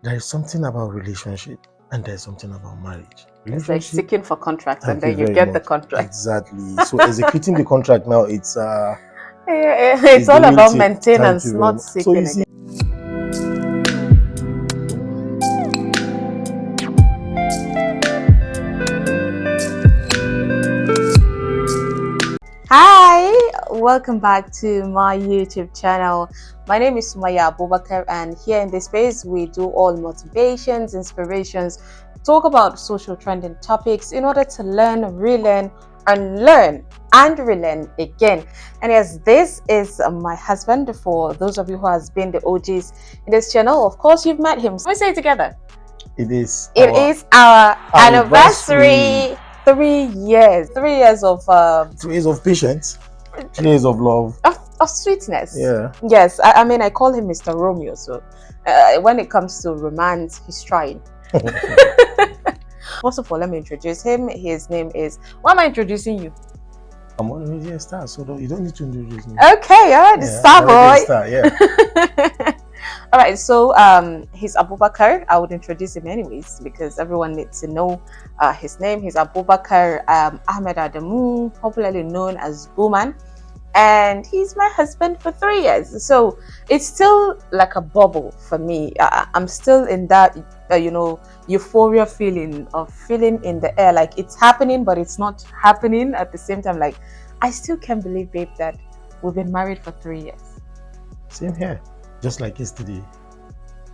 There is something about relationship and there's something about marriage. It's like seeking for contracts and Thank then you very get the much. contract. Exactly. So executing the contract now, it's It's the all real about thing. Thank maintenance, you very not much. So you seeking see, again. Hi, welcome back to my YouTube channel. My name is Sumayya Abubakar, and here in this space we do all motivations, inspirations, talk about social trending topics in order to learn, relearn, and learn and relearn again. And yes, this is my husband. For those of you who has been the OGs in this channel, of course you've met him. So we say it together. it is Our anniversary. anniversary. 3 years. 3 years of 3 years of patience, 3 years of love. of sweetness. Yeah. Yes, I mean, I call him Mr. Romeo. So when it comes to romance, he's trying. First of all, let me introduce him. His name is. Why am I introducing you? I'm already a star, so you don't need to introduce me. Okay, all right, Yeah, star I'm already a boy. star, yeah. All right, so he's Abubakar. I would introduce him anyways because everyone needs to know his name. He's Abubakar Ahmed Adamu, popularly known as Booman, and he's my husband for 3 years. So it's still like a bubble for me. I'm still in that euphoria feeling of feeling in the air, like it's happening but it's not happening at the same time. Like I still can't believe, babe, that we've been married for 3 years. Same here. Just like yesterday.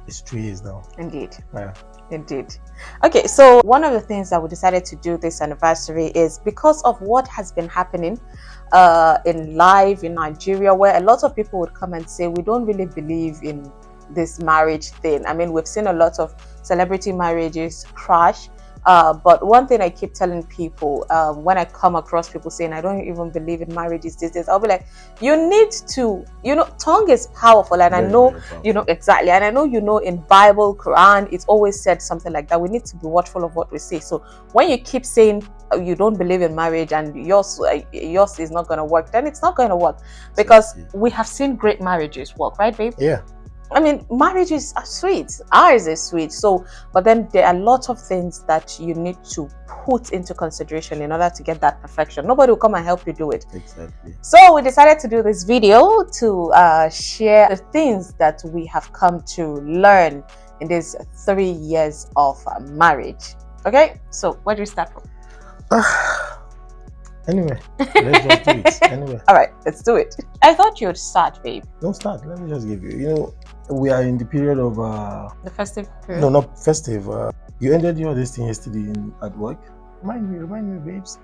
It's 3 years now. Indeed. Yeah. Indeed. Okay, so one of the things that we decided to do this anniversary is because of what has been happening in life in Nigeria, where a lot of people would come and say we don't really believe in this marriage thing. I mean, we've seen a lot of celebrity marriages crash. But one thing I keep telling people when I come across people saying I don't even believe in marriages these days, I'll be like, you need to, tongue is powerful, and Very, I know, very powerful. exactly, and I know, in Bible, Quran, it's always said something like that. We need to be watchful of what we say. So when you keep saying you don't believe in marriage and yours is not going to work, then it's not going to work, because we have seen great marriages work, right, babe? Yeah. I mean, marriages are sweet. Ours is sweet. So, but then there are a lot of things that you need to put into consideration in order to get that perfection. Nobody will come and help you do it. Exactly. So we decided to do this video to share the things that we have come to learn in these 3 years of marriage. Okay, so where do we start from? Anyway, let's just do it. Anyway. All right, let's do it. I thought you would start, babe. Don't start. Let me just give you. We are in the period of the festive period. No, not festive. You ended your this thing yesterday at work. Remind me, babes.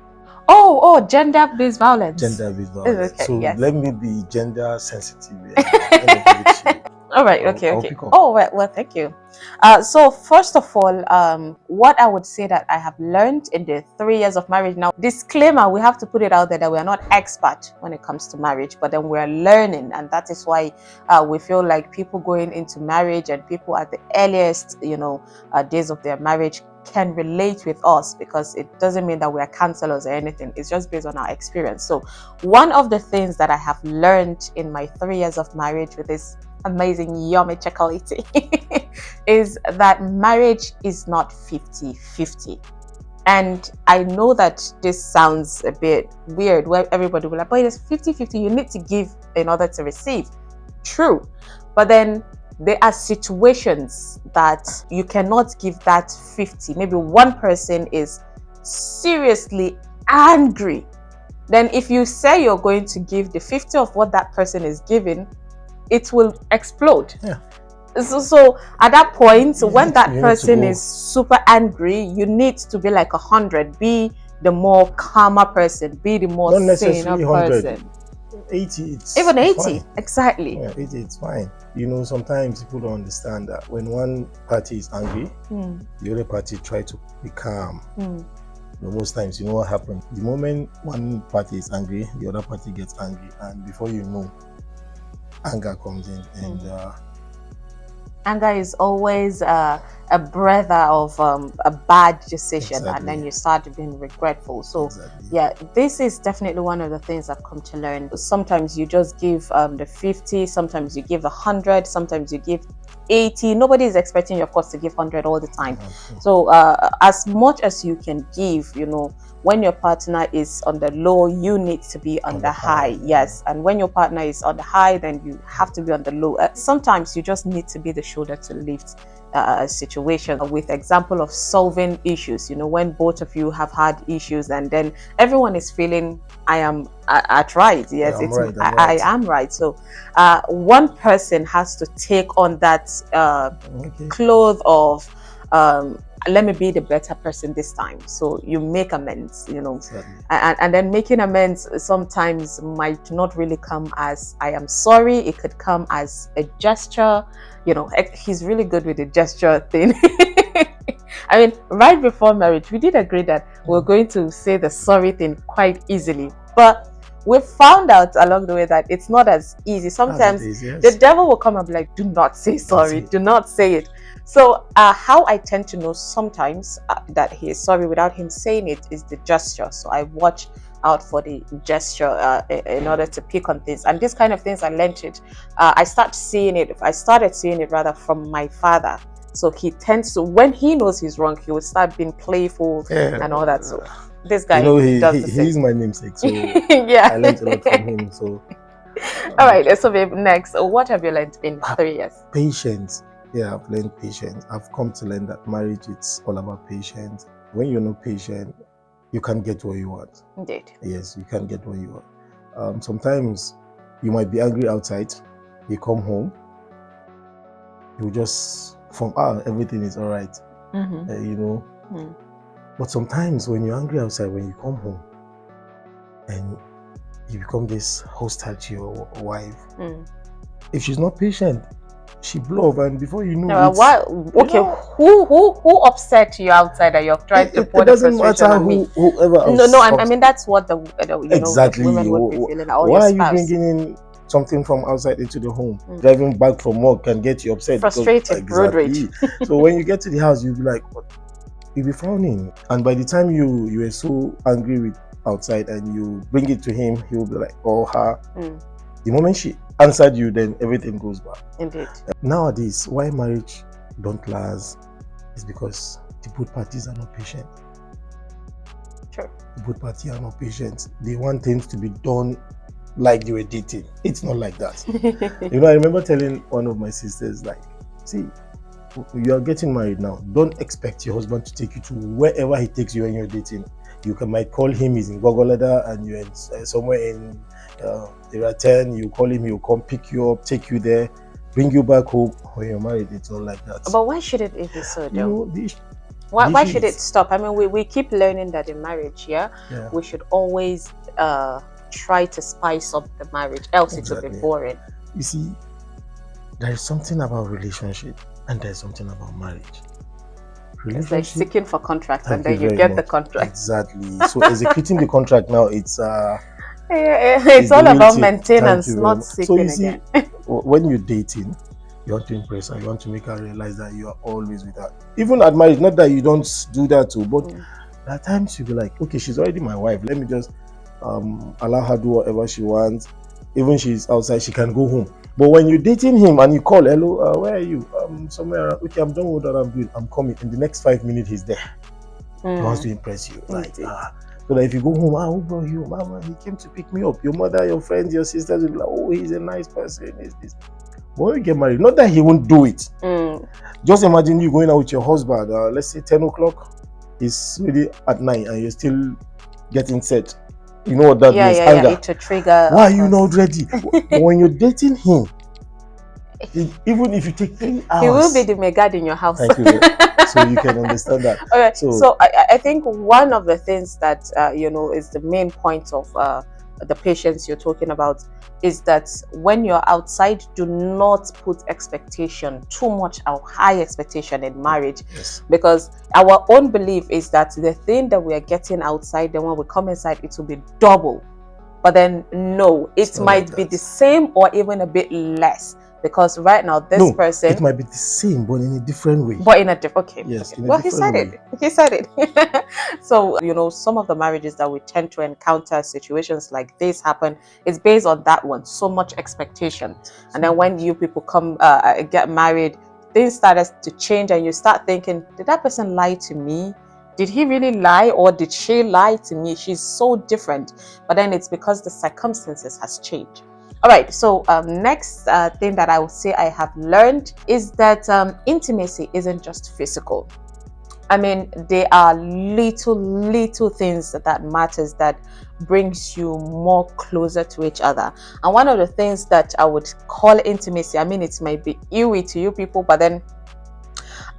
Oh, gender-based violence. Gender-based violence. Okay, so yes. Let me be gender sensitive. Let me give it to you. All right, okay. Oh, well, thank you. So first of all, what I would say that I have learned in the 3 years of marriage. Now, disclaimer, we have to put it out there that we are not expert when it comes to marriage, but then we're learning, and that is why we feel like people going into marriage and people at the earliest, days of their marriage can relate with us, because it doesn't mean that we are counselors or anything. It's just based on our experience. So one of the things that I have learned in my 3 years of marriage with this amazing yummy chocolate is that marriage is not 50-50. And I know that this sounds a bit weird, where everybody will be like, but it's 50-50, you need to give in order to receive. True, but then there are situations that you cannot give that 50. Maybe one person is seriously angry, then if you say you're going to give the 50 of what that person is giving, it will explode. Yeah. So at that point, when that person is super angry, you need to be like 100. Be the more calmer person. Be the more saner person. 80, even 80, fine. Exactly. Yeah, 80, it's fine. Sometimes people don't understand that when one party is angry, the other party try to be calm. Most times, you know what happens? The moment one party is angry, the other party gets angry, and before you know, anger comes in, and anger is always a breather of a bad decision. Exactly. And then you start being regretful. So yeah, this is definitely one of the things I've come to learn. Sometimes you just give the 50, sometimes you give 100, sometimes you give 80. Nobody is expecting you, of course, to give 100 all the time. So as much as you can give, when your partner is on the low, you need to be on the high. Yes. And when your partner is on the high, then you have to be on the low. Sometimes you just need to be the shoulder to lift a situation. With example of solving issues, when both of you have had issues and then everyone is feeling I am at right. Yes, I am right. So one person has to take on that cloth of let me be the better person this time. So you make amends, Exactly. and then making amends sometimes might not really come as I am sorry. It could come as a gesture. He's really good with the gesture thing. I mean, right before marriage, we did agree that we're going to say the sorry thing quite easily, but we found out along the way that it's not as easy. Sometimes the devil will come and be like, do not say sorry, do not say it. So how I tend to know sometimes that he is sorry without him saying it is the gesture. So I watch out for the gesture in order to pick on things. And these kind of things, I learned it. I started seeing it rather from my father. So he tends to, when he knows he's wrong, he will start being playful and all that. So this guy does the same. He's my namesake, so yeah. I learned a lot from him. So all right, so babe, next, what have you learned in 3 years? Patience. Yeah, I've learned patience. I've come to learn that marriage, it's all about patience. When you're not patient, you can't get what you want. Indeed. Yes, you can't get what you want. Sometimes you might be angry outside, you come home, you just everything is all right. But sometimes when you're angry outside, when you come home and you become this hostile to your wife, if she's not patient, she blow up, and before you know who upset you outside that you're trying to put the frustration on me? Whoever else. No, I mean that's what the exactly. women would be feeling. Why are you bringing in something from outside into the home? Driving back from work can get you upset, frustrated, road rage. So when you get to the house, you'll be like, what? You'll be frowning, and by the time you are so angry with outside and you bring it to him, he will be like, oh, her. The moment she answered you, then everything goes back. Indeed. Nowadays, why marriage don't last is because the both parties are not patient. Sure. The both parties are not patient. They want things to be done like they were dating. It's not like that. I remember telling one of my sisters, like, see, you are getting married now. Don't expect your husband to take you to wherever he takes you when you're dating. You might call him, he's in Gogolada, and you're somewhere in Area 10. You call him, he'll come pick you up, take you there, bring you back home. When you're married, it's not like that. But why should it be so, though? Why should it stop? I mean, we keep learning that in marriage, we should always try to spice up the marriage, else it will be boring. You see, there is something about relationship and there's something about marriage. It's like seeking for contracts and then you get the contract. Exactly. So executing the contract now, it's it's all about maintenance, not seeking. So you see, when you're dating, you want to impress her, you want to make her realize that you are always with her. Even at marriage, not that you don't do that too, but at times you'll be like, okay, she's already my wife. Let me just allow her do whatever she wants. Even she's outside, she can go home. But when you're dating him and you call, hello, where are you? Somewhere around. Okay, I'm done with what I'm doing. I'm coming. In the next 5 minutes, he's there. He wants to impress you. Like, so that if you go home, who brought you? Mama, he came to pick me up. Your mother, your friends, your sisters will be like, oh, he's a nice person. Is this? But when you get married, not that he won't do it. Just imagine you going out with your husband, let's say 10 o'clock, it's really at night and you're still getting set. You know what that means? Anger. It's a trigger. Why are you not ready? When you're dating him, even if you take 3 hours, he will be the megad in your house. Thank you. So you can understand that. All right. So I think one of the things that is the main point of the patience you're talking about is that when you're outside, do not put expectation, too much or high expectation in marriage. Yes. Because our own belief is that the thing that we are getting outside, then when we come inside, it will be double. But then no, it might be the same or even a bit less. Because right now, this person... it might be the same, but in a different way. But in a different... Okay. Yes, okay. Well, he said it. He said it. So, some of the marriages that we tend to encounter, situations like this happen, it's based on that one. So much expectation. And then when you people come get married, things started to change and you start thinking, did that person lie to me? Did he really lie, or did she lie to me? She's so different. But then it's because the circumstances has changed. All right, so next thing that I would say I have learned is that intimacy isn't just physical. I mean, there are little things that matters, that brings you more closer to each other. And one of the things that I would call intimacy, I mean, it might be eerie to you people, but then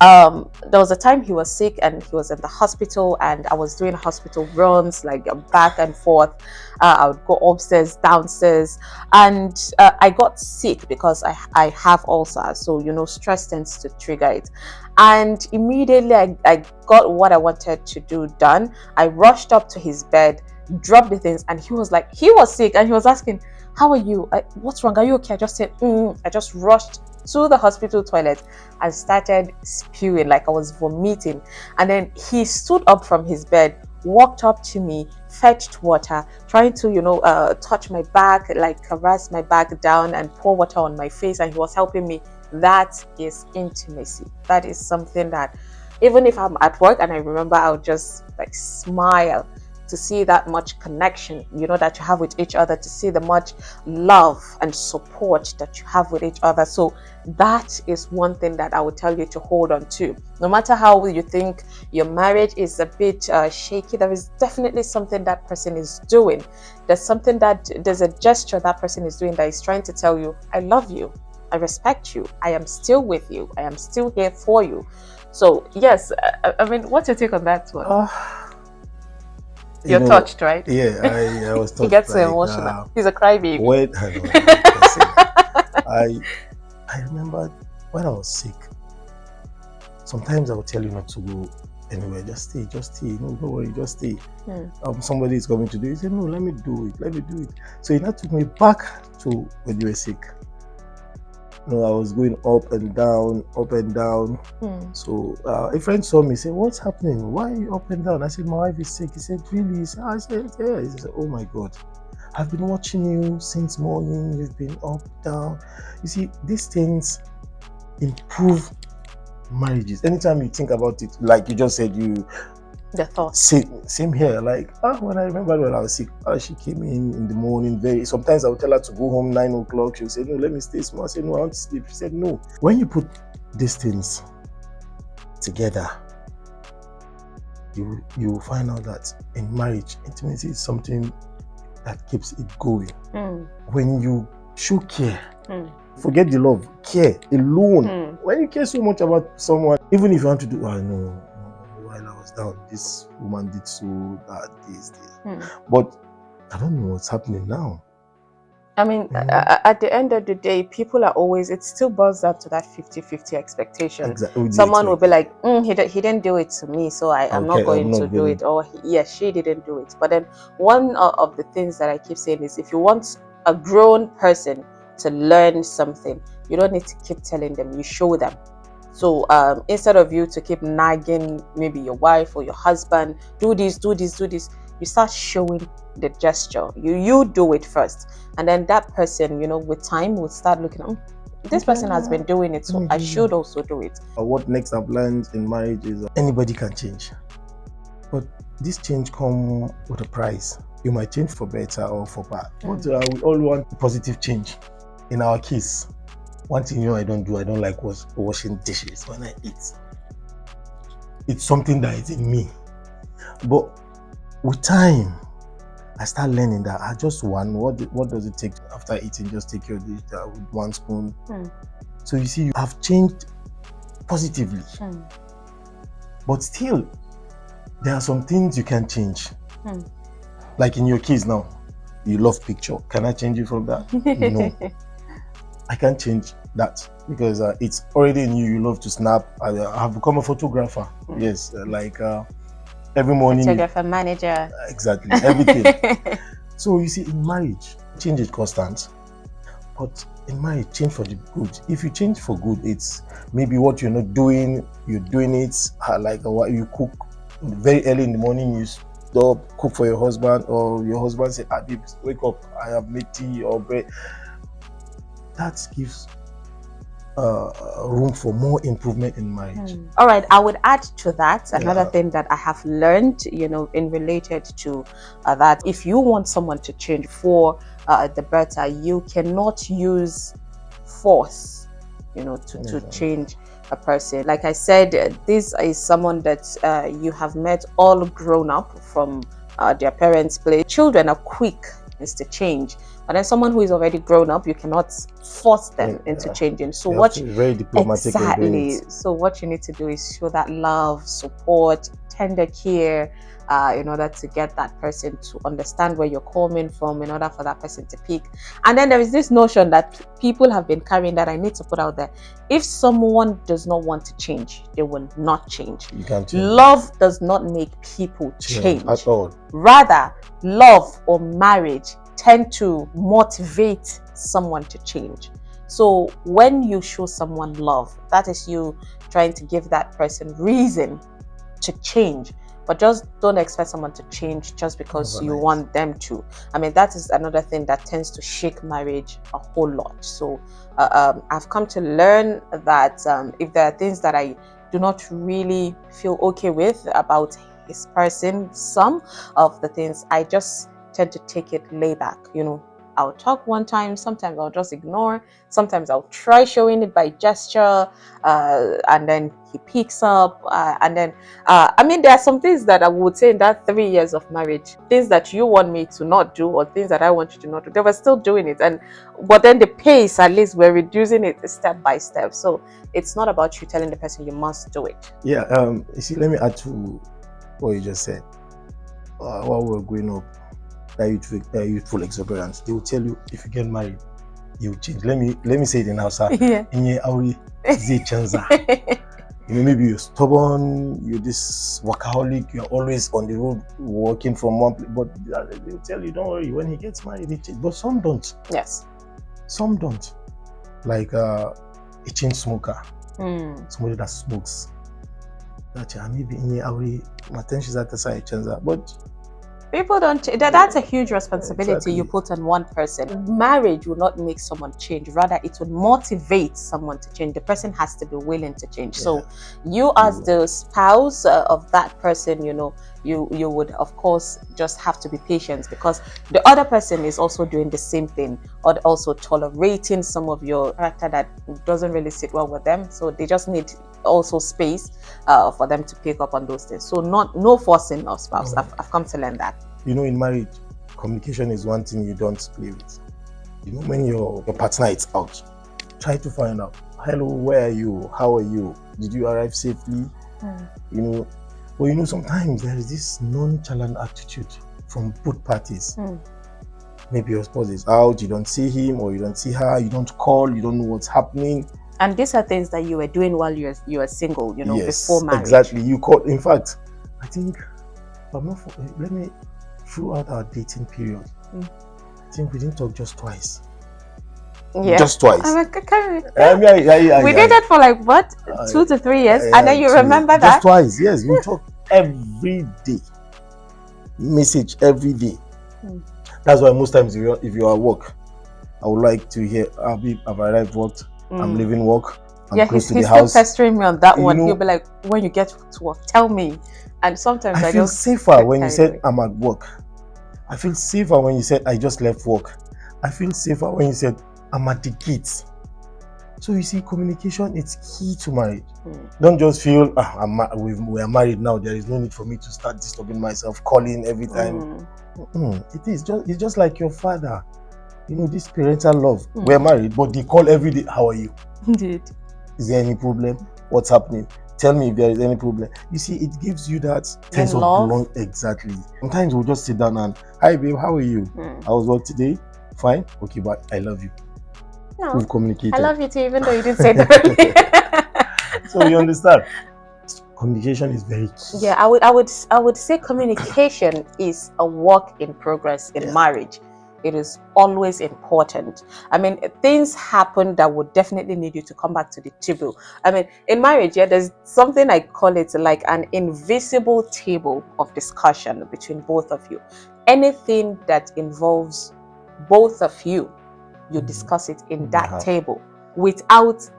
there was a time he was sick and he was in the hospital, and I was doing hospital runs, like back and forth. I would go upstairs, downstairs, and I got sick because I have ulcers, so stress tends to trigger it. And immediately I got what I wanted to do done. I rushed up to his bed, dropped the things, and he was sick, and he was asking, how are you? What's wrong? Are you okay? I just said, I just rushed to the hospital toilet and started spewing, like I was vomiting. And then he stood up from his bed, walked up to me, fetched water, trying to touch my back, like caress my back down and pour water on my face, and he was helping me. That is intimacy. That is something that even if I'm at work and I remember, I'll just like smile to see that much connection that you have with each other, to see the much love and support that you have with each other. So that is one thing that I would tell you to hold on to. No matter how you think your marriage is a bit shaky, there is definitely something that person is doing. There's a gesture that person is doing that is trying to tell you, I love you, I respect you, I am still with you, I am still here for you. So yes, I mean, what's your take on that one? You're touched, right? Yeah, I was touched. He gets so emotional. He's a crybaby. I remember when I was sick, sometimes I would tell you not to go anywhere. Just stay. No, don't worry, just stay. Somebody is coming to do it. He said, no, let me do it. So he now took me back to when you were sick. I was going up and down. So a friend saw me, said, what's happening? Why are you up and down? I said, my wife is sick. He said, really? I said, yeah. He said, oh my God, I've been watching you since morning. You've been up, down. You see, these things improve marriages. Anytime you think about it, like you just said, the thought. Same here. Like, when I remember when I was sick, she came in the morning. Sometimes I would tell her to go home 9 o'clock. She would say, no, let me stay small. I said, no, I want to sleep. She said, no. When you put these things together, you will find out that in marriage, intimacy is something that keeps it going. When you show care, forget the love, care alone. When you care so much about someone, even if you want to do, I know, while I was down, this woman did so that this. But I don't know what's happening now. I mean, at the end of the day, people are always, it still boils down to that 50-50 expectation. Exactly. Someone will be like, he didn't do it to me, so I'm not going to do it. Or she didn't do it. But then one of the things that I keep saying is, if you want a grown person to learn something, you don't need to keep telling them, you show them. So instead of you to keep nagging maybe your wife or your husband, do this, you start showing the gesture. You do it first, and then that person, with time will start looking, this person has been doing it, so I should also do it. What next I've learned in marriage is anybody can change, but this change comes with a price. You might change for better or for bad, but we all want positive change. In our case, one thing I don't like washing dishes when I eat. It's something that is in me. But with time, I start learning that what does it take after eating? Just take your dish with 1 spoon. So you see, you have changed positively. But still, there are some things you can change. Like in your case now, you love picture. Can I change you from that? No. I can't change that because it's already in you. You love to snap. I have become a photographer. Yes, every morning. Photographer, manager. Exactly, everything. So you see, in marriage, change is constant. But in marriage, change for the good. If you change for good, it's maybe what you're not doing, you're doing it. Like what you cook very early in the morning, you stop, cook for your husband, or your husband say, babe, wake up, I have made tea or bread. That gives room for more improvement in marriage. All right, I would add to that another thing that I have learned, in related to that. If you want someone to change for the better, you cannot use force, to change a person. Like I said, this is someone that you have met all grown up from their parents' place. Children are quick to change, but then someone who is already grown up, you cannot force them into changing. So very diplomatic. Exactly. So what you need to do is show that love, support, tender care, in order to get that person to understand where you're coming from, in order for that person to pick. And then there is this notion that people have been carrying that I need to put out there. If someone does not want to change, they will not change. You can't change. Love does not make people change at all. Rather, love or marriage tend to motivate someone to change. So when you show someone love, that is you trying to give that person reason to change. But just don't expect someone to change just because you want them to. I mean, that is another thing that tends to shake marriage a whole lot. So I've come to learn that if there are things that I do not really feel okay with about his person, some of the things I just tend to take it lay back. I'll talk one time, sometimes I'll just ignore, sometimes I'll try showing it by gesture, and then he picks up, and then there are some things that I would say in that 3 years of marriage, things that you want me to not do or things that I want you to not do, they were still doing it, but then the pace, at least we're reducing it step by step. So it's not about you telling the person you must do it. Yeah, you see, let me add to what you just said. While we're growing up, youthful exuberance, they will tell you if you get married, you change. Let me say it in Hausa. Maybe you're stubborn, you're this workaholic, you're always on the road working from one place, but they will tell you, don't worry, when he gets married, he change. But some don't. Yes. Some don't. Like a chain smoker, somebody that smokes. That maybe my attention at the side change that, but people don't. That's a huge responsibility you put on one person. Marriage will not make someone change. Rather, it will motivate someone to change. The person has to be willing to change. So, you as the spouse of that person, you would of course just have to be patient, because the other person is also doing the same thing, or also tolerating some of your character that doesn't really sit well with them. So they just need also space for them to pick up on those things. So no forcing of spouse. I've come to learn that. In marriage, communication is one thing you don't play with. When your partner is out, try to find out, hello, where are you? How are you? Did you arrive safely? But sometimes there is this nonchalant attitude from both parties. Maybe your spouse is out, you don't see him or you don't see her, you don't call, you don't know what's happening. And these are things that you were doing while you were single, before marriage. Exactly. You call. In fact, I think, throughout our dating period, I think we didn't talk just twice. Yeah. Just twice. We did it for like what, 2 to 3 years, and then you remember that? Just twice. Yes, we talk every day. Message every day. That's why most times if you're at work, I would like to hear, have I arrived worked? I'm leaving work. I'm close to the house. He's still pestering me on that one. He'll be like, when you get to work, tell me. And sometimes I feel safer when you said I'm at work. I feel safer when you said I just left work. I feel safer when you said I'm at the gates. So you see, communication is key to marriage. Don't just feel we are married now. There is no need for me to start disturbing myself, calling every time. It's just like your father. This parental love. We're married, but they call every day. How are you? Indeed. Is there any problem? What's happening? Tell me if there is any problem. You see, it gives you that sense of belonging. Exactly. Sometimes we'll just sit down and, hi babe, how are you? How was work today? Fine? Okay, but I love you. No, we've communicated. I love you too, even though you didn't say that earlier. So you understand? Communication is very key. Yeah, I would say communication is a work in progress in marriage. It is always important. Things happen that would definitely need you to come back to the table. In marriage, there's something I call it like an invisible table of discussion between both of you. Anything that involves both of you, you discuss it in that table without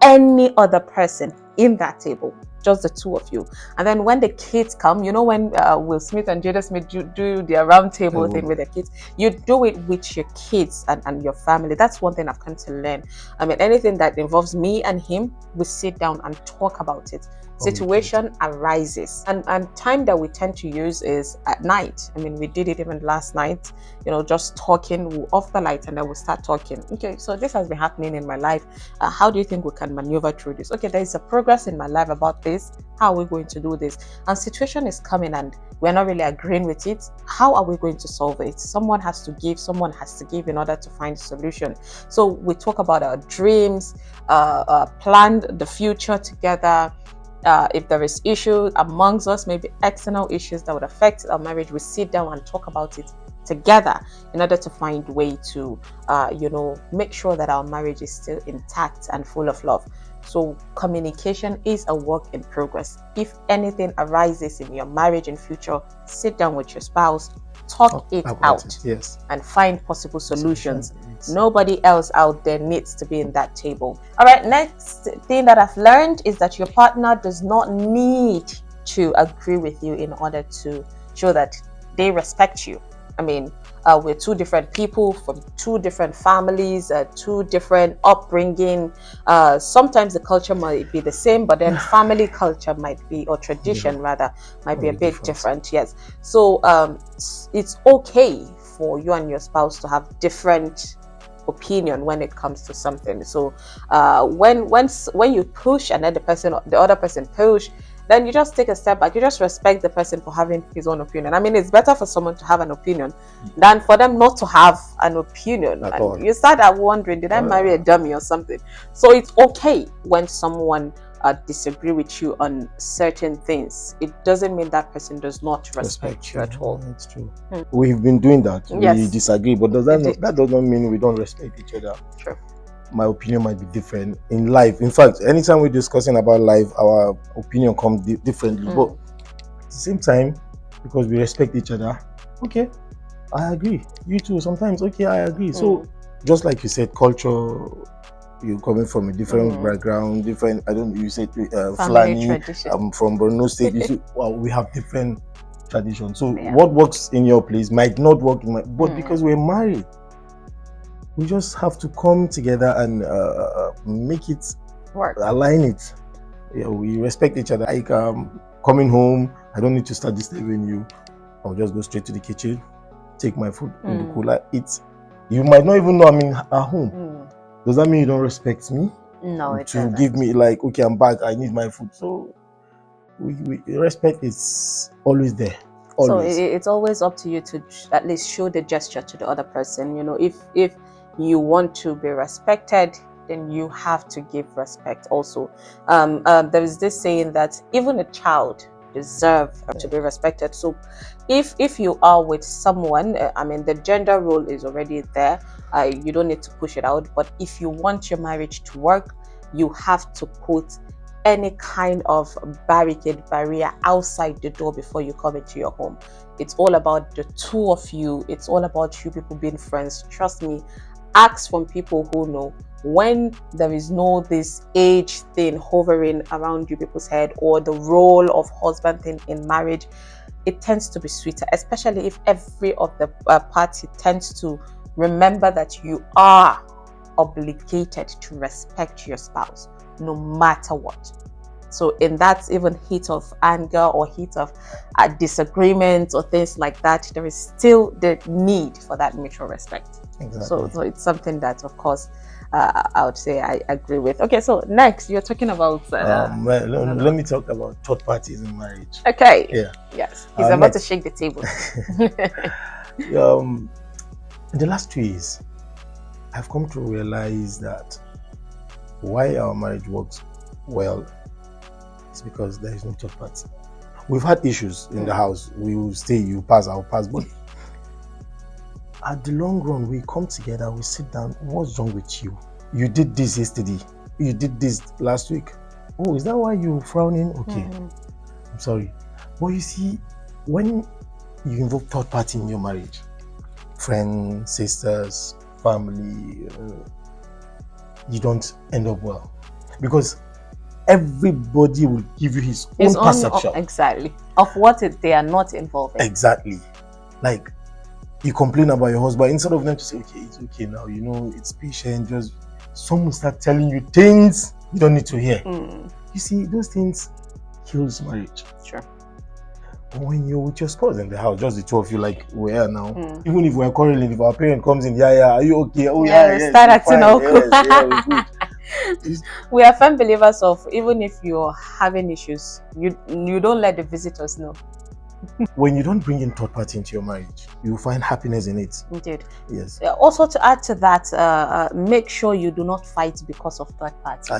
any other person in that table, just the two of you. And then when the kids come, you know, when Will Smith and Jada Smith do their round table thing with their kids, you do it with your kids and your family. That's one thing I've come to learn. I mean, anything that involves me and him, we sit down and talk about it. Situation arises, and time that we tend to use is at night. I mean, we did it even last night, you know, just talking. We'll off the light and then we'll start talking. Okay, so this has been happening in my life. How do you think we can maneuver through this? Okay, there is a progress in my life about this. How are we going to do this? And situation is coming and we're not really agreeing with it. How are we going to solve it? Someone has to give in order to find a solution. So we talk about our dreams, plan the future together. If there is issue amongst us, maybe external issues that would affect our marriage, we sit down and talk about it together in order to find way to make sure that our marriage is still intact and full of love. So communication is a work in progress. If anything arises in your marriage in future, sit down with your spouse, talk it out, yes, and find possible solutions. Nobody else out there needs to be in that table. All right, next thing that I've learned is that your partner does not need to agree with you in order to show that they respect you. I mean, we're two different people from two different families, two different upbringing. Sometimes the culture might be the same, but then family culture might be, or tradition rather, might be a bit different. Yes. So it's okay for you and your spouse to have different opinion when it comes to something. So when you push and then the other person push, then you just take a step back. You just respect the person for having his own opinion. I mean, it's better for someone to have an opinion than for them not to have an opinion. And you start at wondering, did I marry a dummy or something? So it's okay when someone disagree with you on certain things. It doesn't mean that person does not respect you at all. It's true. We've been doing that. Yes. We disagree, but that does not mean we don't respect each other. True. My opinion might be different in life. In fact, anytime we're discussing about life, our opinion comes differently. But at the same time, because we respect each other, okay, I agree. You too. Sometimes, okay, I agree. So, just like you said, culture, you're coming from a different background, different. I don't. You said Fulani. I'm from Borno State. You see, well, we have different traditions. So, what works in your place might not work in my. But because we're married, we just have to come together and make it work, align it. Yeah, we respect each other. Like coming home, I don't need to start disturbing you. I'll just go straight to the kitchen, take my food in the cooler, eat. You might not even know I'm at home. Does that mean you don't respect me? No, it doesn't. To give me like, okay, I'm back, I need my food. So we respect is always there. Always. So it's always up to you to at least show the gesture to the other person. You know, if you want to be respected, then you have to give respect also. There is this saying that even a child deserves to be respected. So if you are with someone, I mean, the gender role is already there. You don't need to push it out. But if you want your marriage to work, you have to put any kind of barrier outside the door before you come into your home. It's all about the two of you. It's all about you people being friends. Trust me, ask from people who know. When there is no this age thing hovering around you people's head, or the role of husband thing in marriage, it tends to be sweeter, especially if every of the party tends to remember that you are obligated to respect your spouse no matter what. So in that even heat of anger or heat of disagreement or things like that, there is still the need for that mutual respect. Exactly. So it's something that, of course, I would say I agree with. Okay, so next you're talking about let me talk about third parties in marriage. Okay. Yeah. Yes. He's about to shake the table. In the last 2 years, I've come to realize that why our marriage works well is because there is no third party. We've had issues in the house. We will stay, you pass, I'll pass, but at the long run, we come together, we sit down. What's wrong with you? You did this yesterday. You did this last week. Oh, is that why you're frowning? Okay, I'm sorry. But you see, when you involve third party in your marriage, friends, sisters, family, you don't end up well. because everybody will give you his own perception. Exactly. Of what they are not involved in. Exactly. Like, you complain about your husband, instead of them to say, okay, it's okay now, you know, it's patient, just someone start telling you things you don't need to hear. You see, those things kills marriage. Sure. But when you're with your spouse in the house, just the two of you, like we are now, even if we're quarreling, if our parent comes in, are you okay? Oh yeah, start acting all cool. Yes. We are firm believers of, even if you're having issues, you don't let the visitors know. When you don't bring in third party into your marriage, you find happiness in it. Indeed. Yes. Also, to add to that, make sure you do not fight because of third party.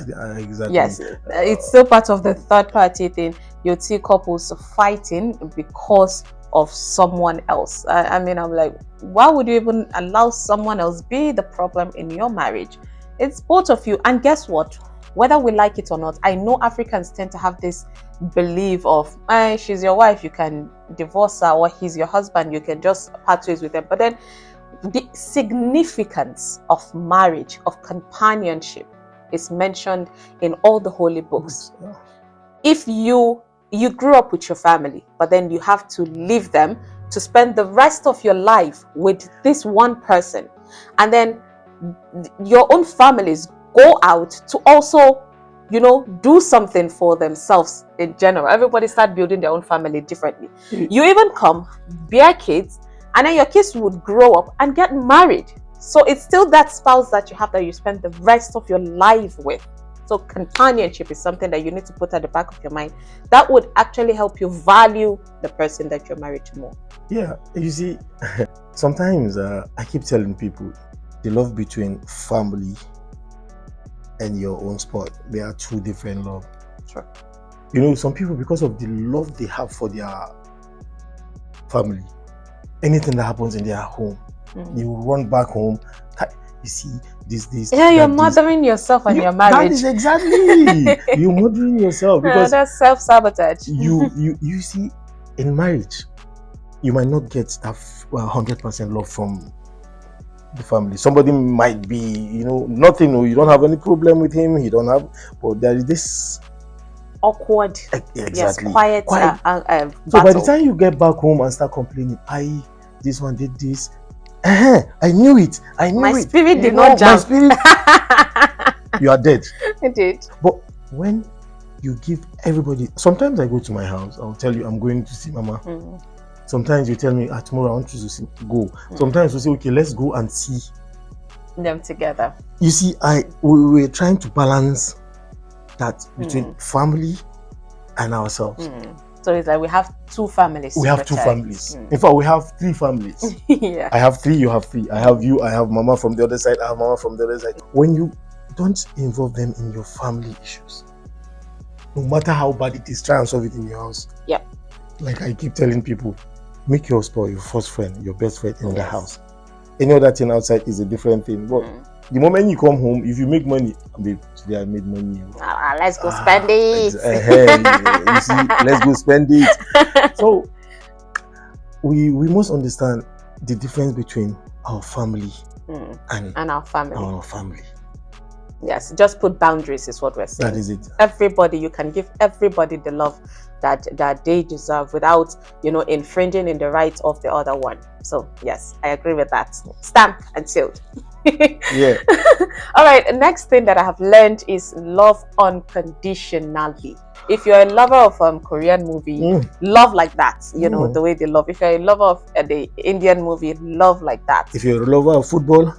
Exactly. Yes, it's still part of the third party thing. You see couples fighting because of someone else. I mean, I'm like, why would you even allow someone else be the problem in your marriage? It's both of you. And guess what? Whether we like it or not, I know Africans tend to have this belief of, she's your wife, you can divorce her, or he's your husband, you can just part ways with them. But then the significance of marriage, of companionship, is mentioned in all the holy books. If you grew up with your family, but then you have to leave them to spend the rest of your life with this one person, and then your own families go out to also, do something for themselves in general. Everybody start building their own family differently. You even come, bear kids, and then your kids would grow up and get married. So it's still that spouse that you have that you spend the rest of your life with. So companionship is something that you need to put at the back of your mind. That would actually help you value the person that you're married to more. Yeah, you see, sometimes I keep telling people, the love between family and your own sport, they are two different love. Sure. Some people, because of the love they have for their family, anything that happens in their home, you run back home. You see, this. Yeah, you're mothering yourself and your marriage. That is exactly. You're mothering yourself, because that's self-sabotage. You see, in marriage, you might not get that 100% love from the family. Somebody might be, nothing, or you don't have any problem with him, but there is this awkward, exactly, yes, quiet so by the time you get back home and start complaining, this one did this, I knew it, my spirit did not jump. My spirit, you are dead. Indeed. But when you give everybody, sometimes I go to my house, I'll tell you I'm going to see Mama. Sometimes you tell me, tomorrow I want you to go. Sometimes we say, okay, let's go and see them together. You see, we're trying to balance that between family and ourselves. So it's like we have two families. We have two families. In fact, we have three families. Yeah. I have three, you have three. I have you, I have Mama from the other side, I have Mama from the other side. When you don't involve them in your family issues, no matter how bad it is, try and solve it in your house. Yeah. Like I keep telling people, make your spouse your first friend, your best friend in the house. Any other thing outside is a different thing. But the moment you come home, if you make money, babe, today I made money. Let's go spend it. You see, let's go spend it. So we must understand the difference between our family and our family. Our family. Yes, just put boundaries is what we're saying. That is it. Everybody, you can give everybody the love that they deserve without, infringing in the rights of the other one. So yes, I agree with that. Stamp and sealed. Yeah. All right, the next thing that I have learned is love unconditionally. If you're a lover of Korean movie, love like that, the way they love. If you're a lover of the Indian movie, love like that. If you're a lover of football,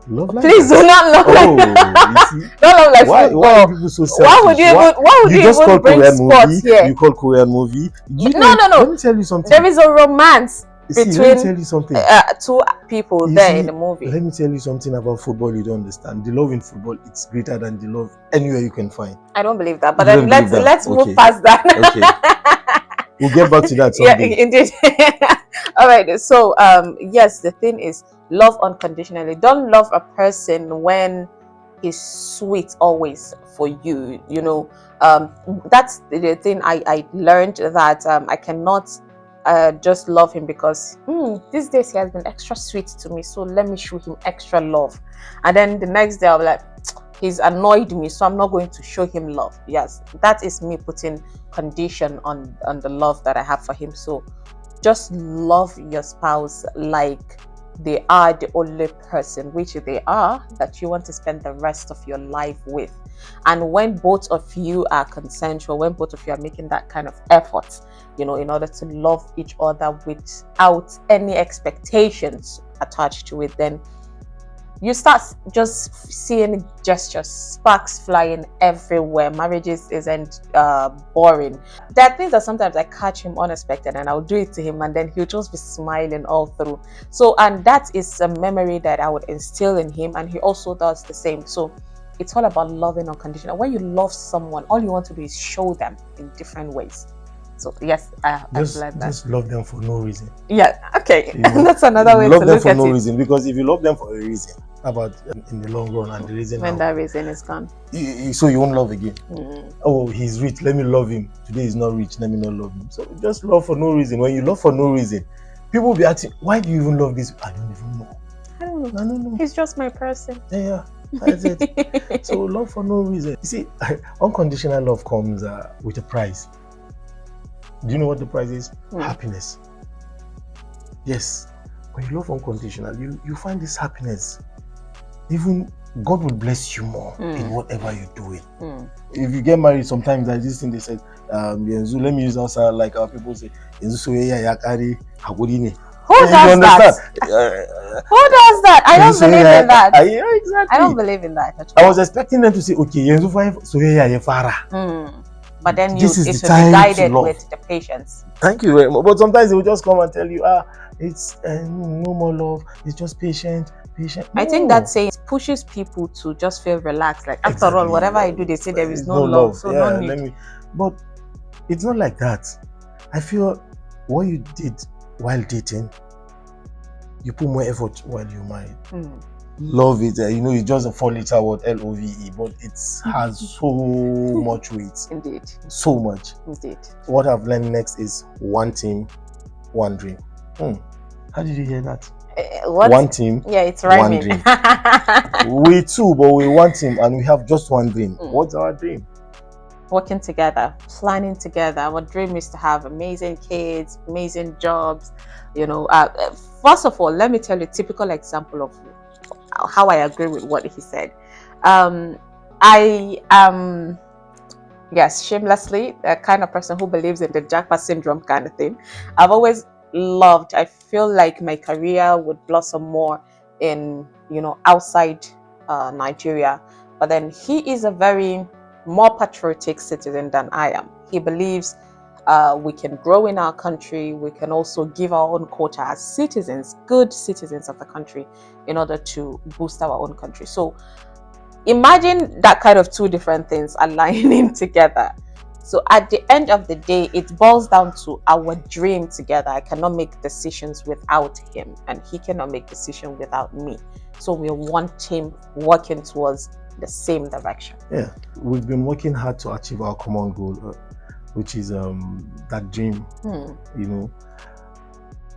love like please that. Do not love like you see, don't love like football. Why are people so selfish? Why would you just even call bring Korean sports movie? here? You call Korean movie? No. Let me tell you something. There is a romance between let me tell you something. Two people in the movie. Let me tell you something about football you don't understand. The love in football, it's greater than the love anywhere you can find. I don't believe that, but then let's move past that. Okay. We'll get back to that someday. Yeah, indeed. All right. So, yes, the thing is, love unconditionally. Don't love a person when he's sweet always for you. That's the thing I learned, that I cannot just love him because these days he has been extra sweet to me, so let me show him extra love. And then the next day I'll be like, he's annoyed me, so I'm not going to show him love. Yes, that is me putting condition on the love that I have for him. So just love your spouse like they are the only person, which they are, that you want to spend the rest of your life with. And when both of you are consensual, when both of you are making that kind of effort, in order to love each other without any expectations attached to it, then you start just seeing gestures, sparks flying everywhere. Marriages isn't boring. There are things that sometimes I catch him unexpected and I'll do it to him, and then he'll just be smiling all through. So, and that is a memory that I would instill in him, and he also does the same. So it's all about loving unconditional. When you love someone, all you want to do is show them in different ways. So yes, I've learned that. Just love them for no reason. Yeah, okay. That's another way to look at it. Love them for no reason, because if you love them for a reason, about in the long run, and the reason when that reason is gone, so you won't love again. Oh, he's rich, let me love him. Today he's not rich, let me not love him. So just love for no reason. When you love for no reason, people will be asking, why do you even love this? I don't even know. I don't know. He's just my person. Yeah, that's it. So love for no reason. You see, unconditional love comes with a price. Do you know what the price is? Happiness. Yes. When you love unconditional, you find this happiness. Even God will bless you more in whatever you're doing. If you get married, sometimes there's this thing they said, let me use outside, like our people say, who does that? Who does that? I don't believe in that. Yeah, exactly. I don't believe in that at all. I was expecting them to say, okay, but then this is it the should time be guided to love. with the patience. Thank you very much. But sometimes they will just come and tell you, it's no more love, it's just patient. No. I think that saying pushes people to just feel relaxed. Like, after all, whatever I do, they say there is no love. So no need. But it's not like that. I feel what you did while dating, you put more effort while you're married. Love it, it's just a 4-letter word, LOVE, but it has so much weight. Indeed. So much. Indeed. What I've learned next is one team, one dream. How did you hear that? What? One team, yeah, it's rhyming. One dream. We two, but we one team and we have just one dream. What's our dream? Working together, planning together. Our dream is to have amazing kids, amazing jobs. First of all, let me tell you a typical example of how I agree with what he said. I am, yes, shamelessly the kind of person who believes in the jackpot syndrome kind of thing. I've always loved, I feel like my career would blossom more in, outside Nigeria. But then he is a very more patriotic citizen than I am. He believes we can grow in our country. We can also give our own quota as citizens, good citizens of the country, in order to boost our own country. So imagine that kind of two different things aligning together. So at the end of the day, it boils down to our dream together. I cannot make decisions without him, and he cannot make decisions without me. So we're one team working towards the same direction. Yeah, we've been working hard to achieve our common goal, which is that dream.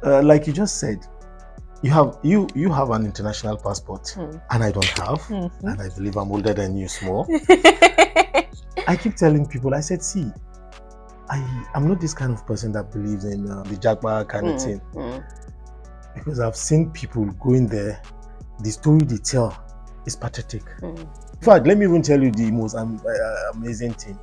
Like you just said, you have an international passport, and I don't have, and I believe I'm older than you, small. I keep telling people, I said, see, I'm not this kind of person that believes in the jackpot kind of thing, because I've seen people going there. The story they tell is pathetic. In fact, let me even tell you the most amazing thing.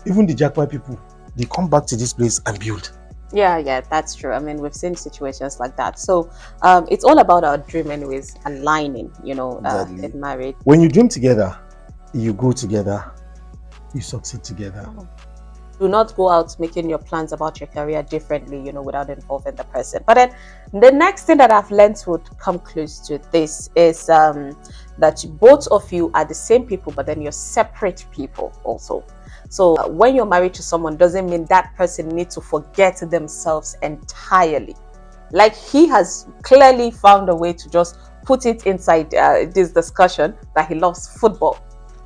Even the jackpot people, they come back to this place and build. Yeah, that's true. I mean, we've seen situations like that. So it's all about our dream anyways, aligning, Exactly. in marriage. When you dream together, you go together, you succeed together. Do not go out making your plans about your career differently, without involving the person. But then the next thing that I've learned would come close to this is that both of you are the same people, but then you're separate people also. So when you're married to someone, doesn't mean that person needs to forget themselves entirely. Like, he has clearly found a way to just put it inside this discussion that he loves football.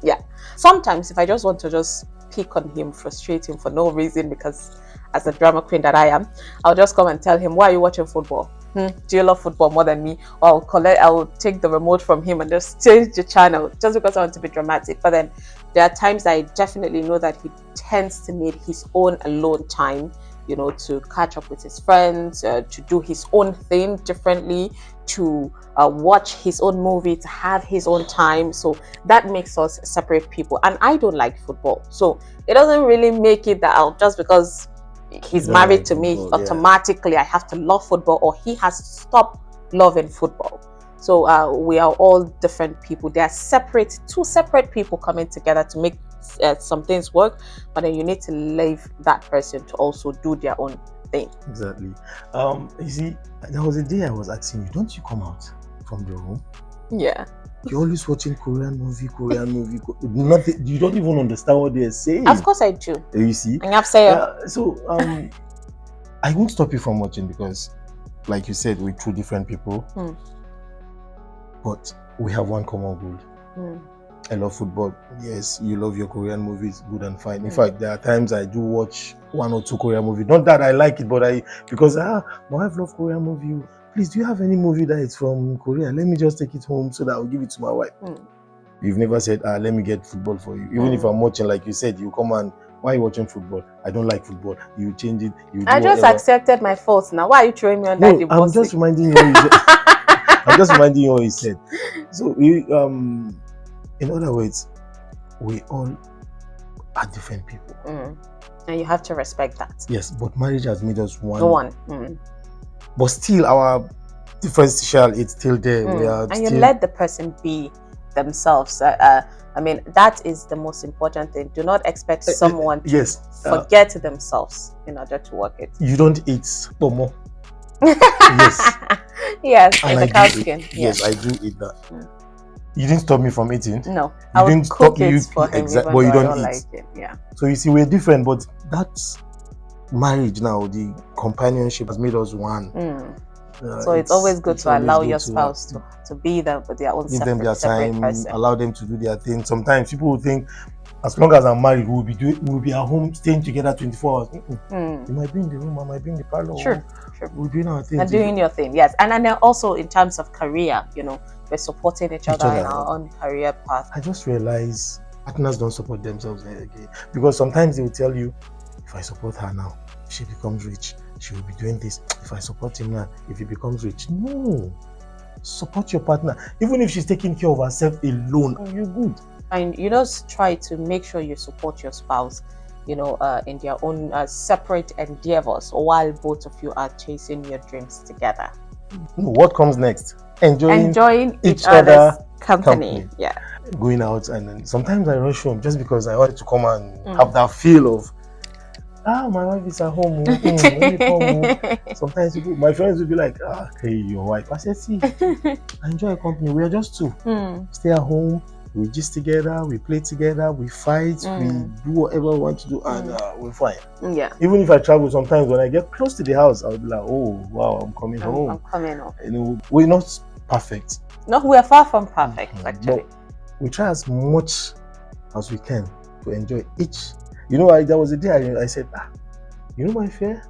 Yeah. Sometimes if I just want to just pick on him, frustrate him for no reason, because as a drama queen that I am, I'll just come and tell him, why are you watching football? Do you love football more than me? Or I'll take the remote from him and just change the channel just because I want to be dramatic. But then there are times I definitely know that he tends to need his own alone time, to catch up with his friends, to do his own thing differently, to watch his own movie, to have his own time. So that makes us separate people. And I don't like football. So it doesn't really make it that I'll, just because he's married to me, automatically I have to love football, or he has to stop loving football. So we are all different people. They are two separate people coming together to make some things work, but then you need to leave that person to also do their own thing. Exactly. You see, there was a day I was asking you, don't you come out from the room? Yeah. You're always watching Korean movie. Nothing, you don't even understand what they're saying. Of course I do. You see? So I won't stop you from watching because, like you said, we're two different people. But we have one common goal. I love football. Yes, you love your Korean movies, good and fine. In fact, there are times I do watch 1 or 2 Korean movies. Not that I like it, but because my wife loves Korean movie. Please, do you have any movie that is from Korea? Let me just take it home so that I'll give it to my wife. You've never said, let me get football for you. Even if I'm watching, like you said, you come and, why are you watching football? I don't like football. You change it. I just accepted my faults now. Why are you throwing me under the bus? I'm just reminding you what you said. I'm just reminding you what you said. So, in other words, we all are different people. And you have to respect that. Yes, but marriage has made us one. But still, our differential, it's still there. You let the person be themselves. I mean, that is the most important thing. Do not expect someone to forget themselves in order to work it. You don't eat pomo. Yes. Yes, and the cow skin. Yes, I do eat that. You didn't stop me from eating? No, I didn't cook it for him, but you don't eat. Like it. Yeah. So you see, we're different, but that's marriage now. The companionship has made us one. So it's always good to allow your spouse to be them with their own give them their time, person. Allow them to do their thing. Sometimes people will think, as long as I'm married, we'll be at home staying together 24 hours. You might be in the room, I might be in the parlor. Sure. We're doing our thing. And doing your thing, yes. And then also in terms of career, we're supporting each other in our own career path. I just realize partners don't support themselves again. Because sometimes they will tell you, if I support her now, if she becomes rich, she will be doing this. If I support him now, if he becomes rich. No. Support your partner. Even if she's taking care of herself alone, you're good. And just try to make sure you support your spouse, in their own separate endeavors while both of you are chasing your dreams together. What comes next? Enjoying each other's company. Yeah. Going out, and then sometimes I rush home just because I wanted to come and have that feel of, my wife is at home. Sometimes my friends will be like, okay, your wife. I said, see, I enjoy your company. We are just two. Stay at home. We gist together, we play together, we fight, we do whatever we want to do, and we're fine. Yeah. Even if I travel, sometimes when I get close to the house, I'll be like, oh, wow, I'm coming home. I'm coming home. We're not perfect. No, we are far from perfect, actually. But we try as much as we can to enjoy each. There was a day I said, my fear?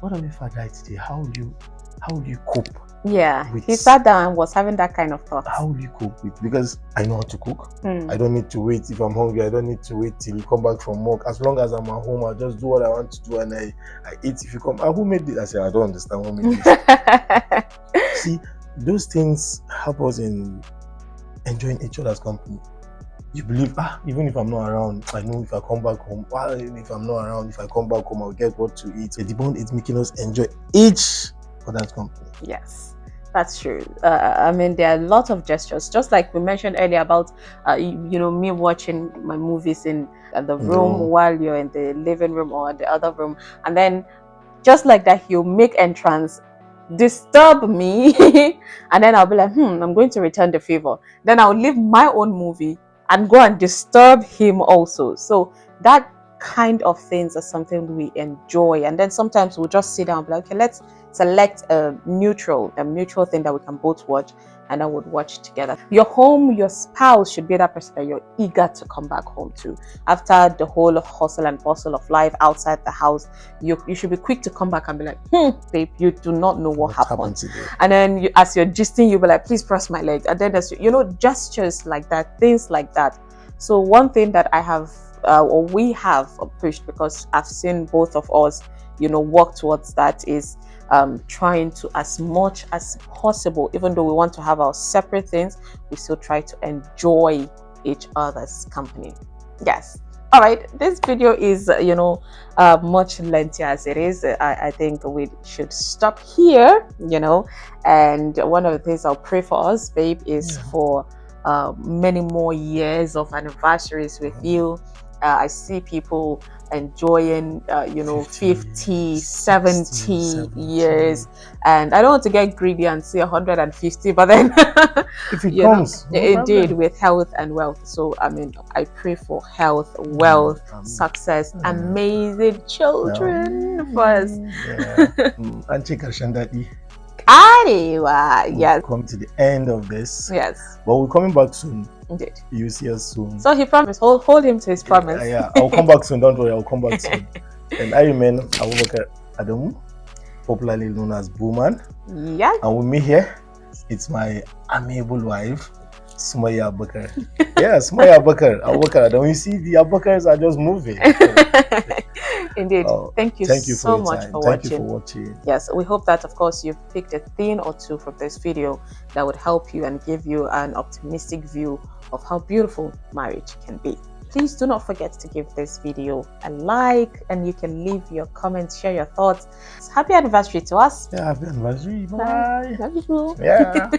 What if I die today? How will you cope? Yeah, he sat down and was having that kind of thought. How will you cope with? Because I know how to cook. I don't need to wait if I'm hungry. I don't need to wait till you come back from work. As long as I'm at home, I'll just do what I want to do, and I eat. If you come, who made this? I say, I don't understand who made this. See, those things help us in enjoying each other's company. You believe, even if I'm not around, I know if I come back home, even if I'm not around, if I come back home, I'll get what to eat. The bond is making us enjoy each other's company. Yes. That's true. I mean, there are a lot of gestures, just like we mentioned earlier about, me watching my movies in the room while you're in the living room or the other room. And then just like that, he'll make entrance, disturb me. And then I'll be like, I'm going to return the favor. Then I'll leave my own movie and go and disturb him also. So that kind of things are something we enjoy, and then sometimes we'll just sit down and be like, okay, let's select a mutual thing that we can both watch, and I would watch together. Your home, your spouse should be that person that you're eager to come back home to. After the whole hustle and bustle of life outside the house, you should be quick to come back and be like, babe, you do not know what happened today. And then as you're gisting, you'll be like, please press my leg. And then there's, gestures like that, things like that. So one thing that I have or we have pushed, because I've seen both of us work towards that, is trying to, as much as possible, even though we want to have our separate things, we still try to enjoy each other's company. Yes. All right, this video is much lengthier as it is. I think we should stop here, and one of the things I'll pray for us, babe, is for many more years of anniversaries with you. I see people enjoying 50, 70 years, and I don't want to get greedy and say 150, but then if it comes, indeed, with health and wealth. So I mean, I pray for health, wealth, success, amazing children first. Yes. Come to the end of this. Yes. But we're coming back soon. Indeed. You see us soon. So he promised. Hold him to his promise. Yeah, I'll come back soon. Don't worry, I'll come back soon. And I remain Abubakar Adamu, popularly known as Booman. Yeah. And with me here, it's my amiable wife, Sumayya Abubakar. Yeah, Sumayya Abubakar Adamu. You see, the Abubakars are just moving. Indeed. Thank you so much for watching. Thank you for watching. Yes, we hope that, of course, you've picked a thing or two from this video that would help you and give you an optimistic view of how beautiful marriage can be. Please do not forget to give this video a like, and you can leave your comments, share your thoughts. Happy anniversary to us. Yeah, happy anniversary. Bye. Love you. Yeah.